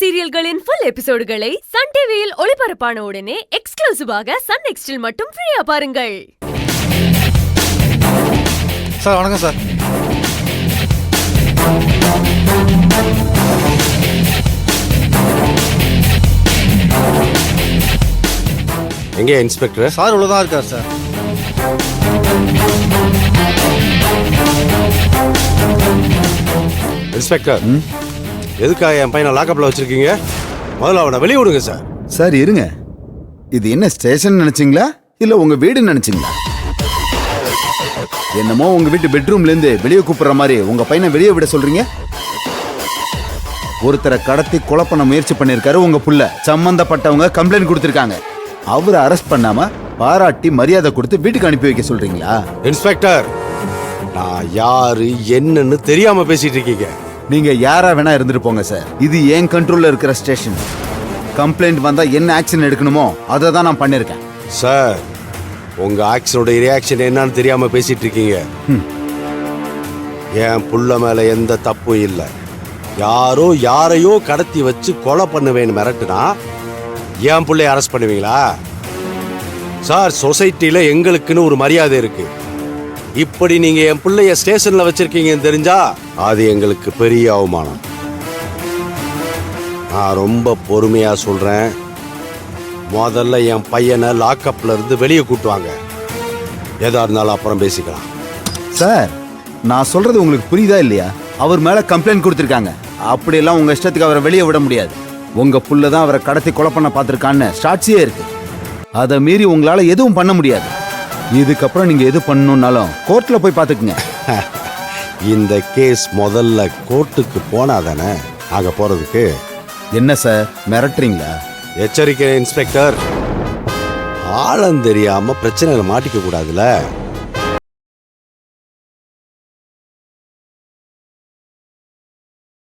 சீரியல்களின் full எபிசோடுகளை Sun டிவியில் ஒளிபரப்பான உடனே எக்ஸ்க்ளூசிவாக சன் நெக்ஸ்டில் மட்டும் ஃப்ரீயா பாருங்கள். சார் வணக்கம் சார். எங்கே இன்ஸ்பெக்டர்? சார் உள்ளதான் இருக்கார் சார். இன்ஸ்பெக்டர், எதுக்காக என் பையனை லாக்கப்ல வச்சிருக்கீங்க? முதல்ல அவனை வெளியே விடுங்க சார். சார் இருங்க, இது என்ன ஸ்டேஷன் நினைச்சீங்களா இல்ல உங்க வீடு நினைச்சீங்களா? என்னமோ உங்க வீட்டு பெட்ரூம்ல இருந்து வெளியே கூப்பிடுற மாதிரி உங்க பையனை வெளியே விட சொல்றீங்க. ஒருத்தரை கடத்தி கொலை பண்ண முயற்சி பண்ணிருக்காரு உங்க புள்ள. சம்பந்தப்பட்டவங்க கம்ப்ளைண்ட் கொடுத்திருக்காங்க. அவரை அரெஸ்ட் பண்ணாம பாராட்டி மரியாதை கொடுத்து வீட்டுக்கு அனுப்பி வைக்க சொல்றீங்களா? இன்ஸ்பெக்டர், நான் யாரு என்னன்னு தெரியாம பேசிட்டு இருக்கீங்க. நீங்க யாரா வேணா இருந்துட்டு போங்க சார். இது என் கண்ட்ரோல்ல இருக்கிற ஸ்டேஷன். கம்ப்ளைண்ட் வந்தா என்ன ஆக்ஷன் எடுக்கணுமோ அதை தான் நான் பண்ணிருக்கேன். சார், உங்க ஆக்ஷனோட ரியாக்ஷன் என்னன்னு தெரியாம பேசிட்டு இருக்கீங்க. என் புள்ள மேல எந்த தப்பும் இல்லை. யாரோ யாரையோ கடத்தி வச்சு கொலை பண்ணுவேன்னு மிரட்டுனா என் பிள்ளைய அரெஸ்ட் பண்ணுவீங்களா? சார், சொசைட்டில எங்களுக்குன்னு ஒரு மரியாதை இருக்கு. இப்படி நீங்க என் பிள்ளைய ஸ்டேஷன்ல வச்சிருக்கீங்கன்னு தெரிஞ்சா அது எங்களுக்கு பெரிய அவமானம். நான் ரொம்ப பொறுமையா சொல்றேன். முதல்ல என் பையனை லாக்கப்ல இருந்து வெளியே கூட்டுவாங்க. எதா இருந்தாலும் அப்புறம் பேசிக்கலாம். சார், நான் சொல்றது உங்களுக்கு புரியுதா இல்லையா? அவர் மேல கம்ப்ளைண்ட் கொடுத்திருக்காங்க. அப்படியெல்லாம் உங்க இஷ்டத்துக்கு அவரை வெளியே விட முடியாது. உங்க புள்ள தான் அவரை கடத்தி கொலை பண்ண பார்த்திருக்கான்னு ஸ்டாட்சியே இருக்கு. அதை மீறி உங்களால எதுவும் பண்ண முடியாது. இதுக்கப்புறம் நீங்க எது பண்ணணும்னாலும் கோர்ட்ல போய் பாத்துக்குங்க. இந்த கேஸ் முதல்ல கோர்ட்டுக்கு போனாதானே அங்க போறதுக்கு. என்ன சார் மிரட்டுறீங்களா? எச்சரிக்கை இன்ஸ்பெக்டர், ஆழம் தெரியாம பிரச்சனையில மாட்டிக்க கூடாதுல.